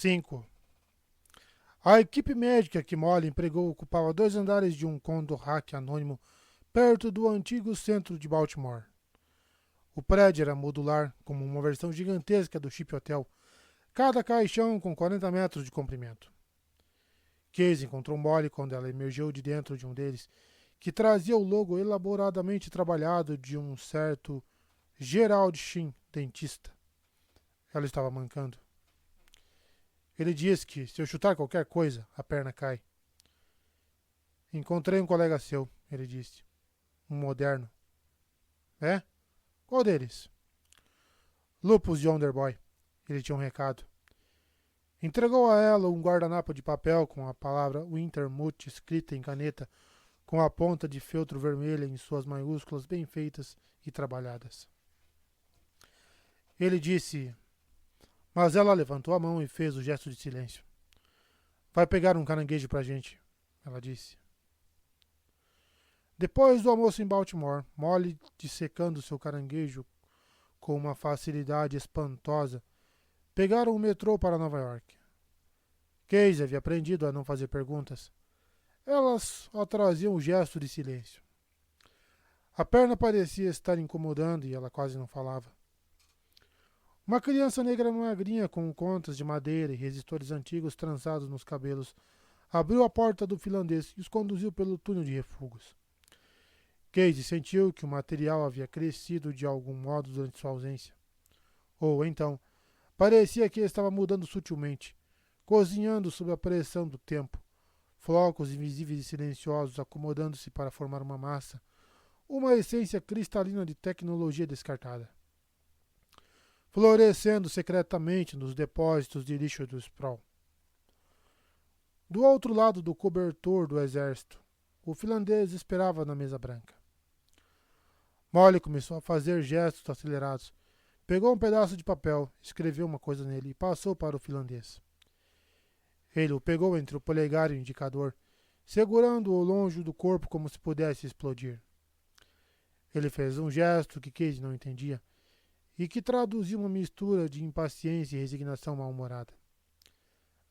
5. A equipe médica que Molly empregou ocupava 2 andares de um condo hack anônimo perto do antigo centro de Baltimore. O prédio era modular, como uma versão gigantesca do Chip Hotel, cada caixão com 40 metros de comprimento. Casey encontrou Molly quando ela emergiu de dentro de um deles, que trazia o logo elaboradamente trabalhado de um certo Gerald Sheen, dentista. Ela estava mancando. Ele disse que, se eu chutar qualquer coisa, a perna cai. Encontrei um colega seu, ele disse. Um moderno. É? Qual deles? Lupus Yonder Boy. Ele tinha um recado. Entregou a ela um guardanapo de papel com a palavra Wintermute escrita em caneta, com a ponta de feltro vermelha em suas maiúsculas bem feitas e trabalhadas. Ele disse, mas ela levantou a mão e fez o gesto de silêncio. Vai pegar um caranguejo pra gente, ela disse. Depois do almoço em Baltimore, Molly dissecando seu caranguejo com uma facilidade espantosa, pegaram o metrô para Nova York. Casey havia aprendido a não fazer perguntas. Elas só traziam um gesto de silêncio. A perna parecia estar incomodando e ela quase não falava. Uma criança negra magrinha com contas de madeira e resistores antigos trançados nos cabelos abriu a porta do finlandês e os conduziu pelo túnel de refugos. Casey sentiu que o material havia crescido de algum modo durante sua ausência. Ou então, parecia que estava mudando sutilmente, cozinhando sob a pressão do tempo, flocos invisíveis e silenciosos acomodando-se para formar uma massa, uma essência cristalina de tecnologia descartada. Florescendo secretamente nos depósitos de lixo do Sproul. Do outro lado do cobertor do exército, o finlandês esperava na mesa branca. Molly começou a fazer gestos acelerados. Pegou um pedaço de papel, escreveu uma coisa nele e passou para o finlandês. Ele o pegou entre o polegar e o indicador, segurando-o longe do corpo como se pudesse explodir. Ele fez um gesto que Casey não entendia e que traduzia uma mistura de impaciência e resignação mal-humorada.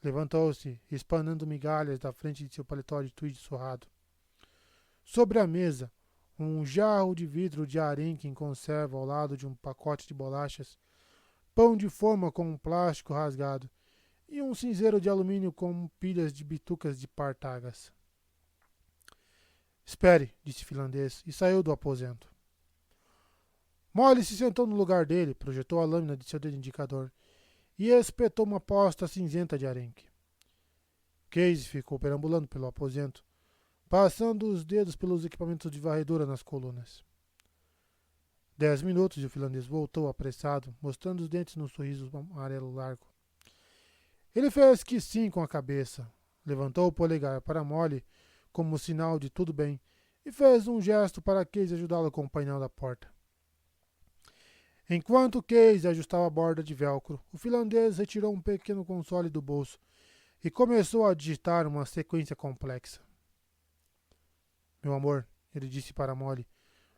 Levantou-se, espanando migalhas da frente de seu paletó de tweed surrado. Sobre a mesa, um jarro de vidro de arenque em conserva ao lado de um pacote de bolachas, pão de forma com um plástico rasgado e um cinzeiro de alumínio com pilhas de bitucas de partagas. Espere, disse o finlandês, e saiu do aposento. Molly se sentou no lugar dele, projetou a lâmina de seu dedo indicador e espetou uma posta cinzenta de arenque. Casey ficou perambulando pelo aposento, passando os dedos pelos equipamentos de varredura nas colunas. 10 minutos e o finlandês voltou apressado, mostrando os dentes num sorriso amarelo largo. Ele fez que sim com a cabeça, levantou o polegar para Molly como sinal de tudo bem e fez um gesto para Casey ajudá-lo com o painel da porta. Enquanto Casey ajustava a borda de velcro, o finlandês retirou um pequeno console do bolso e começou a digitar uma sequência complexa. Meu amor, ele disse para Molly,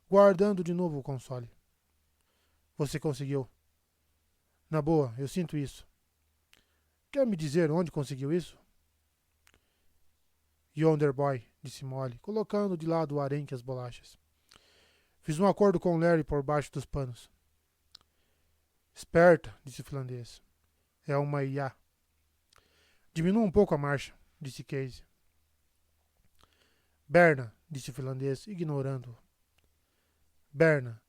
guardando de novo o console. Você conseguiu. Na boa, eu sinto isso. Quer me dizer onde conseguiu isso? Yonder Boy, disse Molly, colocando de lado o arenque e as bolachas. Fiz um acordo com Larry por baixo dos panos. Esperta, disse o finlandês. É uma IA. Diminua um pouco a marcha, disse Casey. Berna, disse o finlandês, ignorando-o. Berna.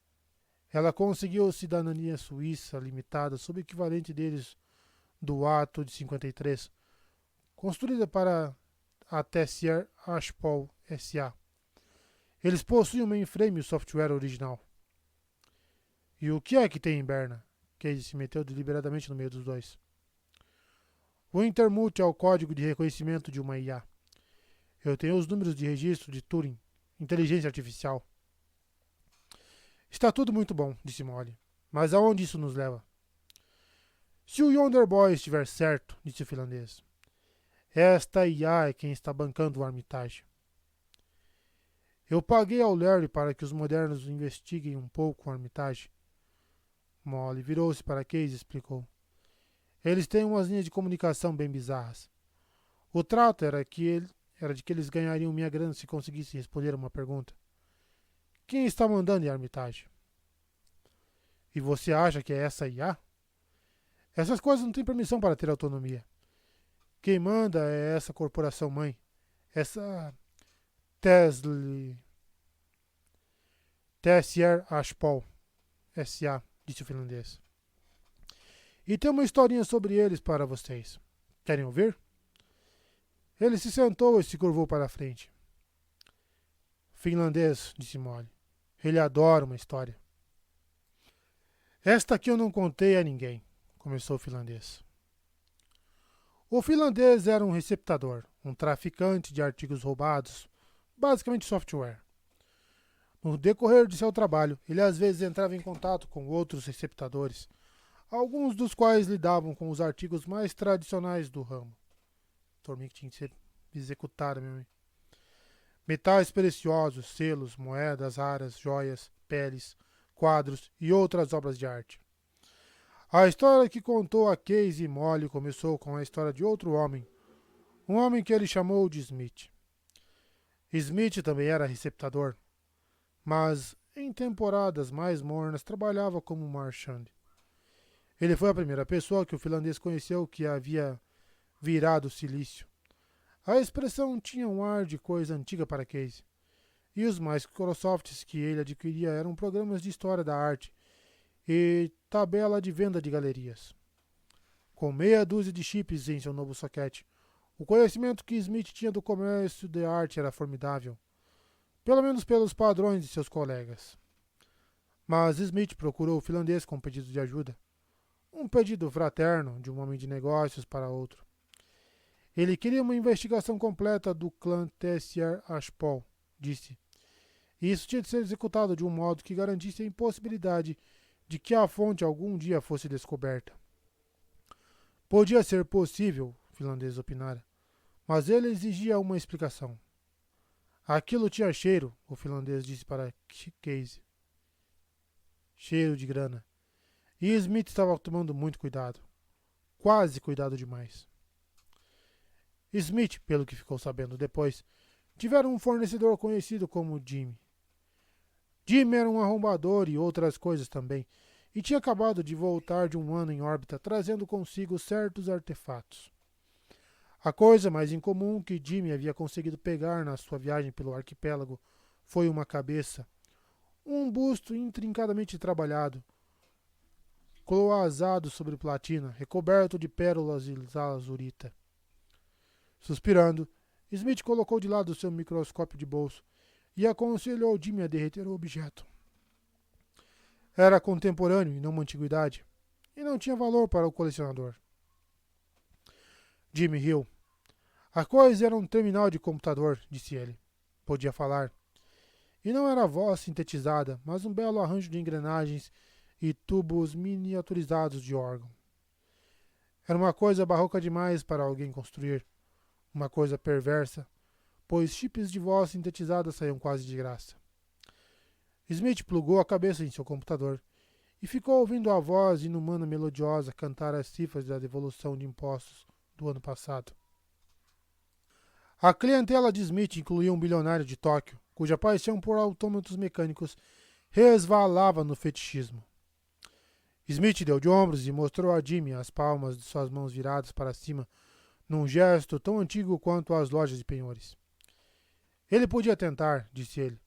Ela conseguiu cidadania suíça limitada sob o equivalente deles do ato de 53, construída para a Tessier Ashpol S.A. Eles possuem o mainframe e o software original. E o que é que tem em Berna? Casey se meteu deliberadamente no meio dos dois. O Intermute é o código de reconhecimento de uma IA. Eu tenho os números de registro de Turing, inteligência artificial. Está tudo muito bom, disse Molly. Mas aonde isso nos leva? Se o Yonder Boy estiver certo, disse o finlandês, esta IA é quem está bancando o Armitage. Eu paguei ao Larry para que os modernos investiguem um pouco o Armitage. Molly virou-se para Casey e explicou. Eles têm umas linhas de comunicação bem bizarras. O trato era de que eles ganhariam minha grana se conseguissem responder a uma pergunta. Quem está mandando em Armitage? E você acha que é essa IA? Essas coisas não têm permissão para ter autonomia. Quem manda é essa corporação mãe. Essa Tesla, Tessier Ashpol, S.A., disse o finlandês. E tem uma historinha sobre eles para vocês. Querem ouvir? Ele se sentou e se curvou para a frente. Finlandês, disse Molly. Ele adora uma história. Esta aqui eu não contei a ninguém, começou o finlandês. O finlandês era um receptador, um traficante de artigos roubados, basicamente software. No decorrer de seu trabalho, ele às vezes entrava em contato com outros receptadores, alguns dos quais lidavam com os artigos mais tradicionais do ramo. Torneio que tinha que ser executado, meu. Metais preciosos, selos, moedas raras, joias, peles, quadros e outras obras de arte. A história que contou a Casey Molly começou com a história de outro homem, um homem que ele chamou de Smith. Smith também era receptador, mas em temporadas mais mornas trabalhava como marchand. Ele foi a primeira pessoa que o finlandês conheceu que havia virado silício. A expressão tinha um ar de coisa antiga para Casey. E os Microsofts que ele adquiria eram programas de história da arte e tabela de venda de galerias. Com meia dúzia de chips em seu novo soquete, o conhecimento que Smith tinha do comércio de arte era formidável, pelo menos pelos padrões de seus colegas. Mas Smith procurou o finlandês com um pedido de ajuda. Um pedido fraterno de um homem de negócios para outro. Ele queria uma investigação completa do clã Tessier Ashpol, disse. E isso tinha de ser executado de um modo que garantisse a impossibilidade de que a fonte algum dia fosse descoberta. Podia ser possível, o finlandês opinara, mas ele exigia uma explicação. Aquilo tinha cheiro, o finlandês disse para Casey. Cheiro de grana. E Smith estava tomando muito cuidado. Quase cuidado demais. Smith, pelo que ficou sabendo depois, tivera um fornecedor conhecido como Jimmy. Jimmy era um arrombador e outras coisas também, e tinha acabado de voltar de um ano em órbita trazendo consigo certos artefatos. A coisa mais incomum que Jimmy havia conseguido pegar na sua viagem pelo arquipélago foi uma cabeça, um busto intrincadamente trabalhado, cloazado sobre platina, recoberto de pérolas e lazurita. Suspirando, Smith colocou de lado seu microscópio de bolso e aconselhou Jimmy a derreter o objeto. Era contemporâneo e não uma antiguidade, e não tinha valor para o colecionador. Jimmy riu. A coisa era um terminal de computador, disse ele. Podia falar. E não era voz sintetizada, mas um belo arranjo de engrenagens e tubos miniaturizados de órgão. Era uma coisa barroca demais para alguém construir. Uma coisa perversa, pois chips de voz sintetizada saíam quase de graça. Smith plugou a cabeça em seu computador e ficou ouvindo a voz inumana melodiosa cantar as cifras da devolução de impostos do ano passado. A clientela de Smith incluía um bilionário de Tóquio, cuja paixão por autômatos mecânicos resvalava no fetichismo. Smith deu de ombros e mostrou a Jimmy as palmas de suas mãos viradas para cima, num gesto tão antigo quanto as lojas de penhores. Ele podia tentar, disse ele,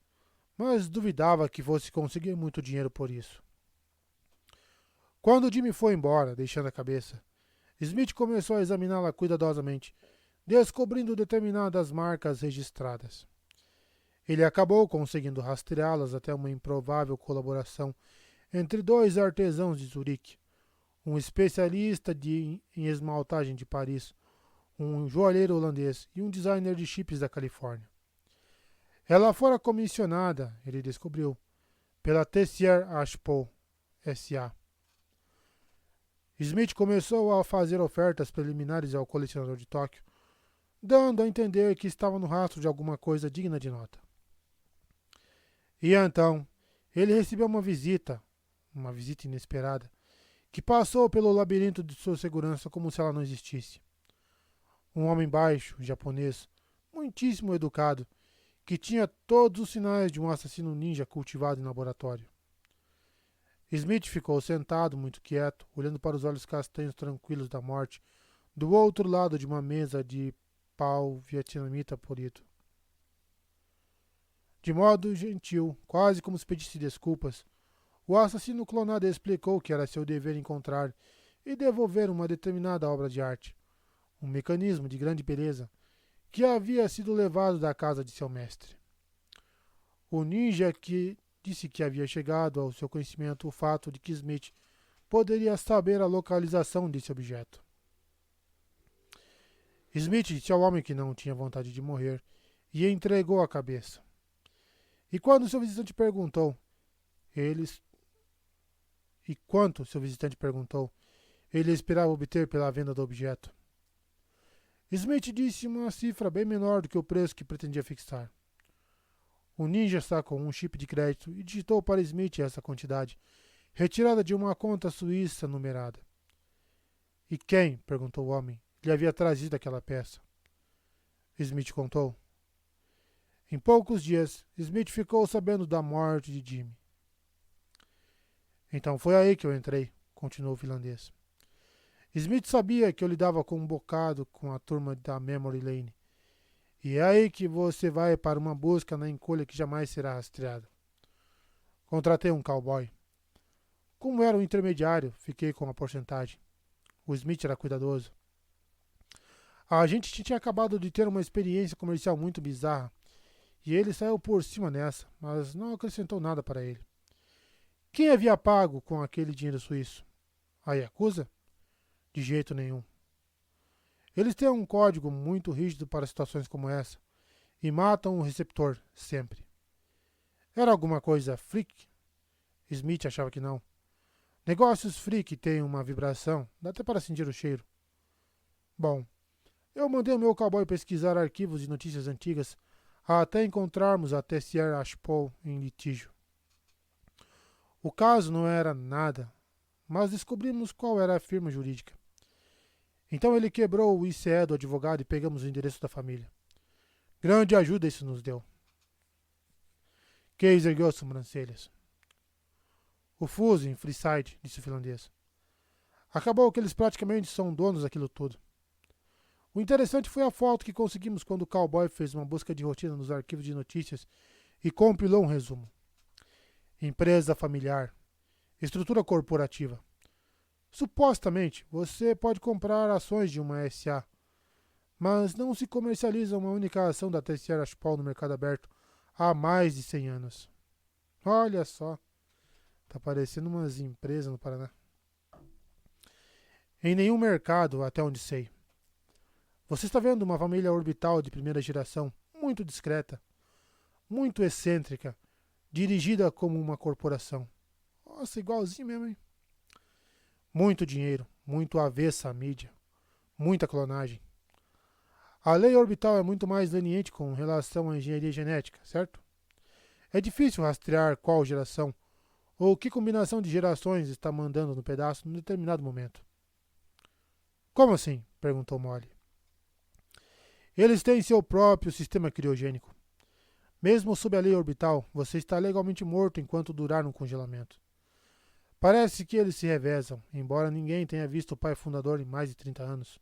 mas duvidava que fosse conseguir muito dinheiro por isso. Quando Jimmy foi embora, deixando a cabeça, Smith começou a examiná-la cuidadosamente, descobrindo determinadas marcas registradas. Ele acabou conseguindo rastreá-las até uma improvável colaboração entre dois artesãos de Zurique, um especialista em esmaltagem de Paris, um joalheiro holandês e um designer de chips da Califórnia. Ela fora comissionada, ele descobriu, pela Tessier Ashpol, S.A. Smith começou a fazer ofertas preliminares ao colecionador de Tóquio, dando a entender que estava no rastro de alguma coisa digna de nota. E então, ele recebeu uma visita inesperada, que passou pelo labirinto de sua segurança como se ela não existisse. Um homem baixo, japonês, muitíssimo educado, que tinha todos os sinais de um assassino ninja cultivado em laboratório. Smith ficou sentado, muito quieto, olhando para os olhos castanhos tranquilos da morte, do outro lado de uma mesa de pau vietnamita polido. De modo gentil, quase como se pedisse desculpas, o assassino clonado explicou que era seu dever encontrar e devolver uma determinada obra de arte, um mecanismo de grande beleza, que havia sido levado da casa de seu mestre. O ninja que disse que havia chegado ao seu conhecimento o fato de que Smith poderia saber a localização desse objeto. Smith disse ao homem que não tinha vontade de morrer e entregou a cabeça. E quando seu visitante perguntou, ele esperava obter pela venda do objeto. Smith disse uma cifra bem menor do que o preço que pretendia fixar. O ninja sacou um chip de crédito e digitou para Smith essa quantidade, retirada de uma conta suíça numerada. E quem, perguntou o homem, lhe havia trazido aquela peça? Smith contou. Em poucos dias, Smith ficou sabendo da morte de Jimmy. Então foi aí que eu entrei, continuou o finlandês. Smith sabia que eu lidava com um bocado com a turma da Memory Lane. E é aí que você vai para uma busca na encolha que jamais será rastreada. Contratei um cowboy. Como era um intermediário, fiquei com a porcentagem. O Smith era cuidadoso. A gente tinha acabado de ter uma experiência comercial muito bizarra. E ele saiu por cima nessa, mas não acrescentou nada para ele. Quem havia pago com aquele dinheiro suíço? A Yakuza? De jeito nenhum. Eles têm um código muito rígido para situações como essa e matam o receptor sempre. Era alguma coisa freak? Smith achava que não. Negócios freak têm uma vibração, dá até para sentir o cheiro. Bom, eu mandei o meu cowboy pesquisar arquivos de notícias antigas até encontrarmos a Tessier Ashpol em litígio. O caso não era nada, mas descobrimos qual era a firma jurídica. Então ele quebrou o ICE do advogado e pegamos o endereço da família. Grande ajuda isso nos deu. Case ergueu as sobrancelhas. O Fuso em Freeside, disse o finlandês. Acabou que eles praticamente são donos daquilo tudo. O interessante foi a foto que conseguimos quando o cowboy fez uma busca de rotina nos arquivos de notícias e compilou um resumo. Empresa familiar. Estrutura corporativa. Supostamente, você pode comprar ações de uma SA, mas não se comercializa uma única ação da Tessier Ashpol no mercado aberto há mais de 100 anos. Olha só, tá parecendo umas empresas no Paraná. Em nenhum mercado, até onde sei. Você está vendo uma família orbital de primeira geração, muito discreta, muito excêntrica, dirigida como uma corporação. Nossa, igualzinho mesmo, hein? Muito dinheiro, muito avessa à mídia, muita clonagem. A lei orbital é muito mais leniente com relação à engenharia genética, certo? É difícil rastrear qual geração ou que combinação de gerações está mandando no pedaço num determinado momento. Como assim? Perguntou Molly. Eles têm seu próprio sistema criogênico. Mesmo sob a lei orbital, você está legalmente morto enquanto durar no congelamento. Parece que eles se revezam, embora ninguém tenha visto o pai fundador em mais de 30 anos.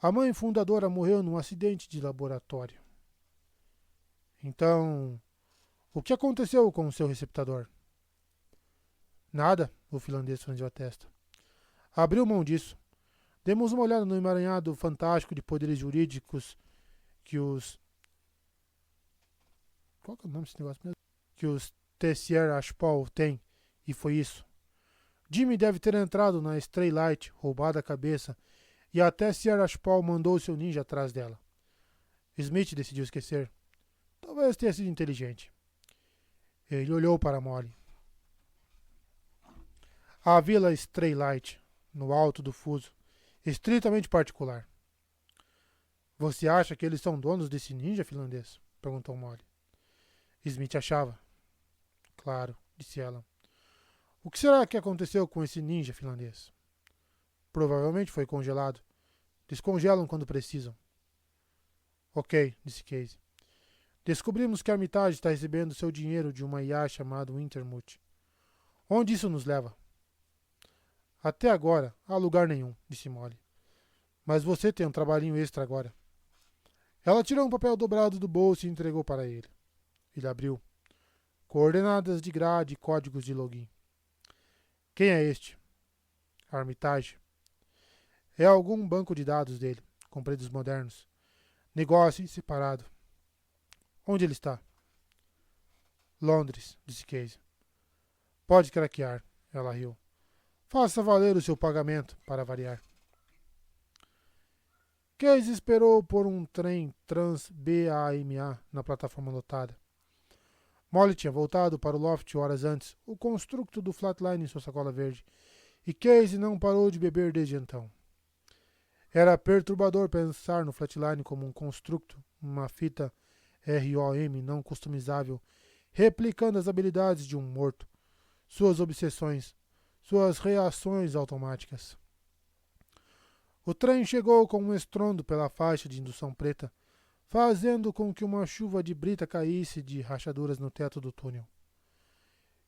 A mãe fundadora morreu num acidente de laboratório. Então, o que aconteceu com o seu receptador? Nada, o finlandês franziu a testa. Abriu mão disso. Demos uma olhada no emaranhado fantástico de poderes jurídicos que os... Qual que é o nome desse negócio mesmo? Que os Tessier Ashpol têm, e foi isso. Jimmy deve ter entrado na Straylight, roubado a cabeça, e até Tessier Ashpol mandou seu ninja atrás dela. Smith decidiu esquecer. Talvez tenha sido inteligente. Ele olhou para Molly. A Vila Straylight, no alto do fuso, estritamente particular. Você acha que eles são donos desse ninja finlandês? Perguntou Molly. Smith achava. Claro, disse ela. O que será que aconteceu com esse ninja finlandês? Provavelmente foi congelado. Descongelam quando precisam. Ok, disse Casey. Descobrimos que a Armitage está recebendo seu dinheiro de uma IA chamada Wintermute. Onde isso nos leva? Até agora, a lugar nenhum, disse Molly. Mas você tem um trabalhinho extra agora. Ela tirou um papel dobrado do bolso e entregou para ele. Ele abriu. Coordenadas de grade e códigos de login. Quem é este? Armitage. É algum banco de dados dele, com prédios modernos. Negócio em separado. Onde ele está? Londres, disse Casey. Pode craquear, ela riu. Faça valer o seu pagamento, para variar. Casey esperou por um trem Trans-BAMA na plataforma lotada. Molly tinha voltado para o loft horas antes, o construto do Flatline em sua sacola verde, e Casey não parou de beber desde então. Era perturbador pensar no Flatline como um construto, uma fita ROM não customizável, replicando as habilidades de um morto, suas obsessões, suas reações automáticas. O trem chegou com um estrondo pela faixa de indução preta, fazendo com que uma chuva de brita caísse de rachaduras no teto do túnel.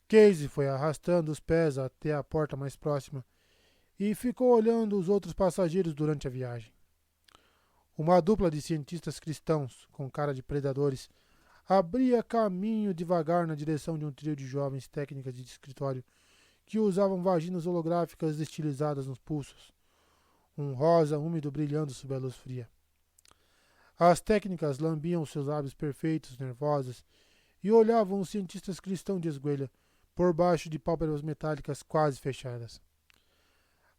Casey foi arrastando os pés até a porta mais próxima e ficou olhando os outros passageiros durante a viagem. Uma dupla de cientistas cristãos, com cara de predadores, abria caminho devagar na direção de um trio de jovens técnicas de escritório que usavam vaginas holográficas estilizadas nos pulsos, um rosa úmido brilhando sob a luz fria. As técnicas lambiam seus lábios perfeitos, nervosas, e olhavam os cientistas cristãos de esguelha, por baixo de pálpebras metálicas quase fechadas.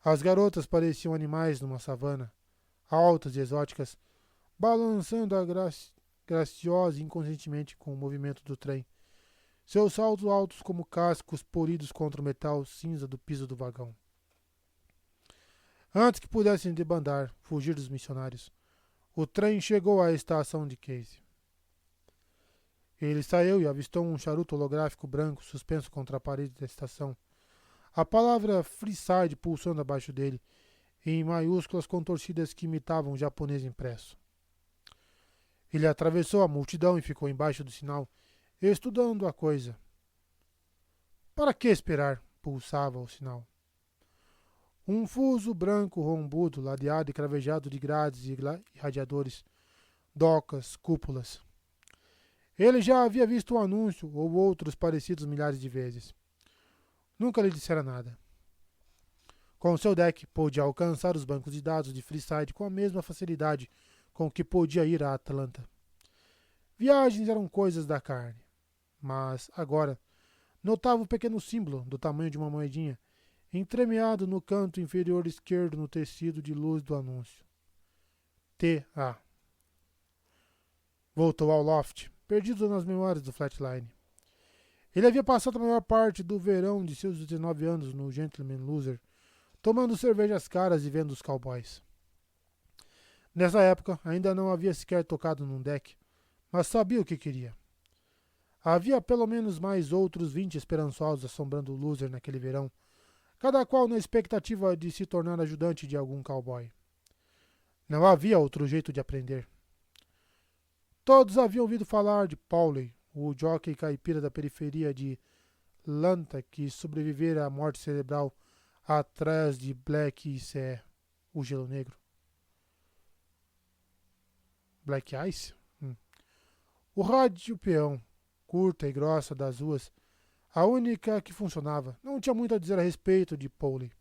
As garotas pareciam animais numa savana, altas e exóticas, balançando graciosa e inconscientemente com o movimento do trem, seus saltos altos como cascos polidos contra o metal cinza do piso do vagão. Antes que pudessem debandar, fugir dos missionários, o trem chegou à estação de Casey. Ele saiu e avistou um charuto holográfico branco suspenso contra a parede da estação. A palavra Freeside pulsando abaixo dele, em maiúsculas contorcidas que imitavam o japonês impresso. Ele atravessou a multidão e ficou embaixo do sinal, estudando a coisa. Para que esperar? Pulsava o sinal. Um fuso branco rombudo, ladeado e cravejado de grades e radiadores, docas, cúpulas. Ele já havia visto um anúncio ou outros parecidos milhares de vezes. Nunca lhe dissera nada. Com seu deck, pôde alcançar os bancos de dados de Freeside com a mesma facilidade com que podia ir a Atlanta. Viagens eram coisas da carne. Mas, agora, notava um pequeno símbolo do tamanho de uma moedinha, entremeado no canto inferior esquerdo no tecido de luz do anúncio. T.A. Voltou ao loft, perdido nas memórias do Flatline. Ele havia passado a maior parte do verão de seus 19 anos no Gentleman Loser, tomando cervejas caras e vendo os cowboys. Nessa época, ainda não havia sequer tocado num deck, mas sabia o que queria. Havia pelo menos mais outros 20 esperançosos assombrando o Loser naquele verão, cada qual na expectativa de se tornar ajudante de algum cowboy. Não havia outro jeito de aprender. Todos haviam ouvido falar de Pauley, o jockey caipira da periferia de Atlanta que sobrevivera à morte cerebral atrás de Black Ice, o gelo negro. Black Ice? O rádio peão, curta e grossa das ruas, a única que funcionava, não tinha muito a dizer a respeito de Pauley,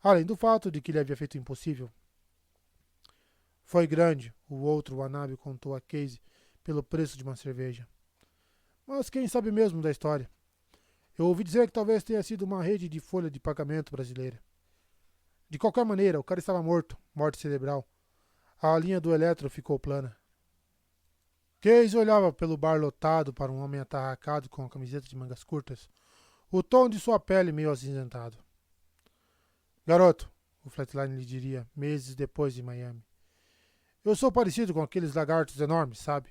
além do fato de que ele havia feito o impossível. Foi grande, o outro Wanabe contou a Casey, pelo preço de uma cerveja. Mas quem sabe mesmo da história? Eu ouvi dizer que talvez tenha sido uma rede de folha de pagamento brasileira. De qualquer maneira, o cara estava morto, morte cerebral. A linha do eletro ficou plana. Casey olhava pelo bar lotado para um homem atarracado com a camiseta de mangas curtas, o tom de sua pele meio acinzentado. Garoto, o Flatline lhe diria, meses depois em Miami. Eu sou parecido com aqueles lagartos enormes, sabe?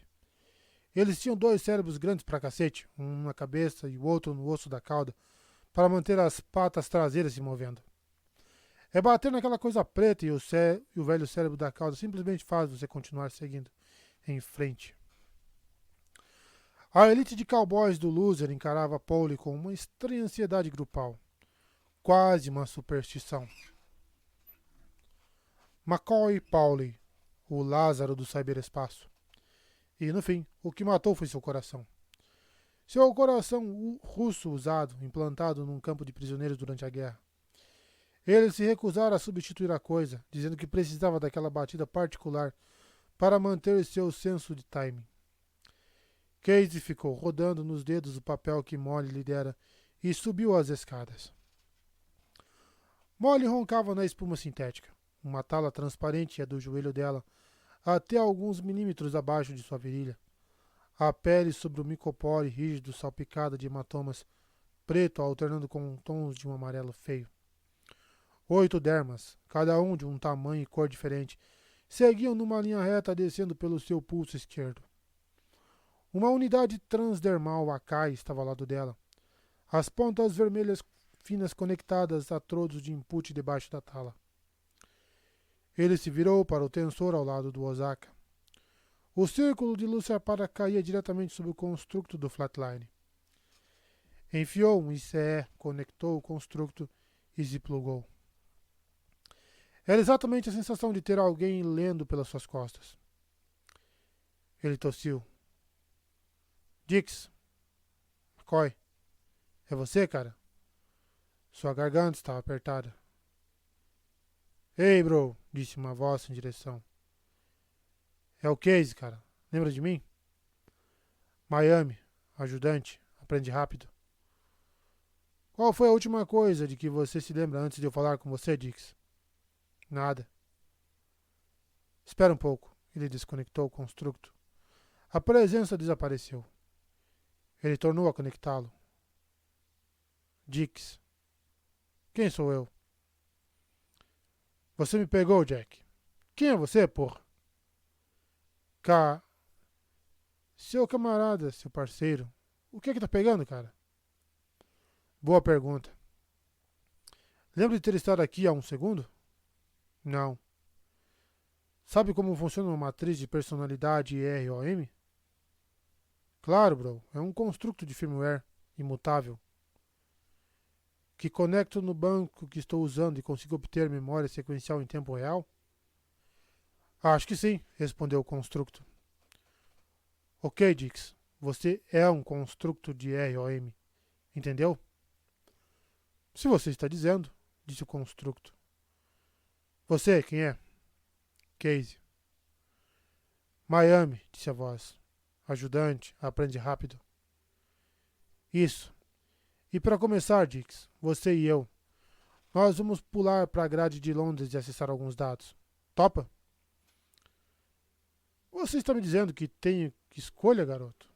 Eles tinham 2 cérebros grandes pra cacete, um na cabeça e o outro no osso da cauda, para manter as patas traseiras se movendo. É bater naquela coisa preta e o velho cérebro da cauda simplesmente faz você continuar seguindo em frente. A elite de cowboys do loser encarava Pauli com uma estranha ansiedade grupal, quase uma superstição. McCoy Pauli, o Lázaro do cyberespaço. E, no fim, o que matou foi seu coração. Seu coração russo usado, implantado num campo de prisioneiros durante a guerra. Ele se recusara a substituir a coisa, dizendo que precisava daquela batida particular para manter seu senso de timing. Casey ficou rodando nos dedos o papel que Molly lhe dera e subiu as escadas. Molly roncava na espuma sintética. Uma tala transparente ia do joelho dela até alguns milímetros abaixo de sua virilha. A pele sobre o micopore rígido salpicada de hematomas, preto alternando com tons de um amarelo feio. 8 dermas, cada um de um tamanho e cor diferente, seguiam numa linha reta descendo pelo seu pulso esquerdo. Uma unidade transdermal Akai estava ao lado dela, as pontas vermelhas finas conectadas a trodos de input debaixo da tala. Ele se virou para o tensor ao lado do Osaka. O círculo de luz para caía diretamente sobre o construto do flatline. Enfiou um ICE, conectou o construto e se plugou. Era exatamente a sensação de ter alguém lendo pelas suas costas. Ele tossiu. Dix. McCoy. É você, cara? Sua garganta estava apertada. Ei, bro, disse uma voz em direção. É o Casey, cara. Lembra de mim? Miami, ajudante, aprende rápido. Qual foi a última coisa de que você se lembra antes de eu falar com você, Dix? Nada. Espera um pouco. Ele desconectou o construto. A presença desapareceu. Ele tornou a conectá-lo. Dix. Quem sou eu? Você me pegou, Jack. Quem é você, porra? Seu camarada, seu parceiro. O que é que tá pegando, cara? Boa pergunta. Lembra de ter estado aqui há um segundo? Não. Sabe como funciona uma matriz de personalidade ROM? Claro, bro. É um construto de firmware imutável que conecto no banco que estou usando e consigo obter memória sequencial em tempo real? Acho que sim, respondeu o construto. Ok, Dix. Você é um construto de ROM. Entendeu? Se você está dizendo, disse o construto. Você, quem é? Casey. Miami, disse a voz. Ajudante, aprende rápido. Isso. E para começar, Dix, você e eu, nós vamos pular para a grade de Londres e acessar alguns dados. Topa? Você está me dizendo que tenho escolha, garoto?